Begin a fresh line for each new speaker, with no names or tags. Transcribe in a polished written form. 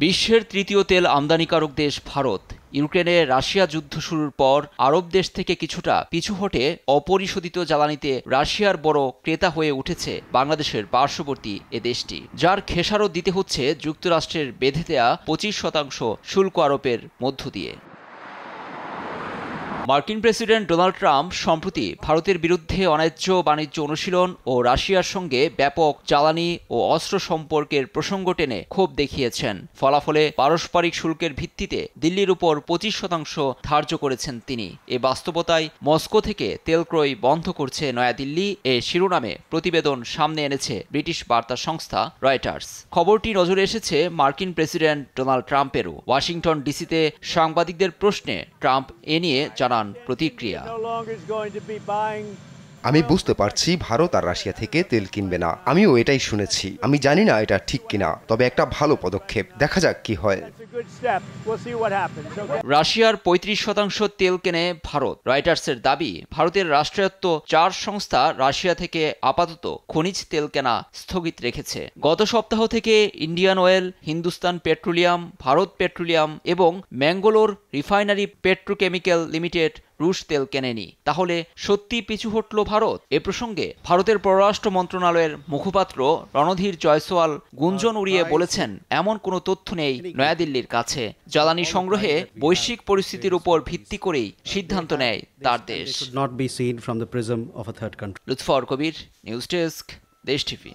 বিশ্বের তৃতীয় তেল আমদানিকারক দেশ ভারত ইউক্রেনে রাশিয়া যুদ্ধ শুরুর পর আরব দেশ থেকে কিছুটা পিছু হটে অপরিশোধিত জ্বালানিতে রাশিয়ার বড় ক্রেতা হয়ে উঠেছে বাংলাদেশের পার্শ্ববর্তী এ দেশটি, যার খেসারত দিতে হচ্ছে যুক্তরাষ্ট্রের বেঁধে দেয়া 25% শুল্ক আরোপের মধ্য দিয়ে। মার্কিন প্রেসিডেন্ট ডোনাল্ড ট্রাম্প সম্প্রতি ভারতের বিরুদ্ধে অন্যায্য বাণিজ্য অনুশীলন ও রাশিয়ার সঙ্গে ব্যাপক জ্বালানি ও অস্ত্র সম্পর্কের প্রসঙ্গ টেনে ক্ষোভ দেখিয়েছেন। ফলাফলে পারস্পরিক শুল্কের ভিত্তিতে দিল্লির উপর 25% ধার্য করেছেন তিনি। এ বাস্তবতায় মস্কো থেকে তেল ক্রয় বন্ধ করছে নয়াদিল্লি এ শিরোনামে প্রতিবেদন সামনে এনেছে ব্রিটিশ বার্তা সংস্থা রয়টার্স। খবরটি নজরে এসেছে মার্কিন প্রেসিডেন্ট ডোনাল্ড ট্রাম্পেরও। ওয়াশিংটন ডিসিতে সাংবাদিকদের প্রশ্নে ট্রাম্প এ নিয়ে জানান প্রতিক্রিয়া।
আমি বুঝতে পারছি ভারত আর রাশিয়া থেকে তেল কিনবে না, আমিও এটাই শুনেছি। আমি জানি না এটা ঠিক কিনা, তবে একটা ভালো পদক্ষেপ, দেখা যাক কি হয়।
রাশিয়ার 35% তেল কেনে ভারত। রয়টার্সের দাবি, ভারতের রাষ্ট্রায়ত্ত 4 সংস্থা রাশিয়া থেকে আপাতত খনিজ তেল কেনা স্থগিত রেখেছে। গত সপ্তাহ থেকে Indian oil, Hindustan petroleum, Bharat petroleum এবং ম্যাঙ্গালোর রিফাইনারি পেট্রোকেমিক্যাল লিমিটেড রুশ তেল কেনেনি। তাহলে সত্যি পিছু হটল ভারত? এ প্রসঙ্গে ভারতের পররাষ্ট্র মন্ত্রণালয়ের মুখপাত্র রণধীর জয়সওয়াল গুঞ্জন উড়িয়ে বলেছেন, এমন কোনো তথ্য নেই নয়াদিল্লির কাছে। জ্বালানি সংগ্রহে বৈশ্বিক পরিস্থিতির উপর ভিত্তি করেই সিদ্ধান্ত নেয় তার দেশ।
লুৎফর কবির,
নিউজ ডেস্ক, দেশ টিভি।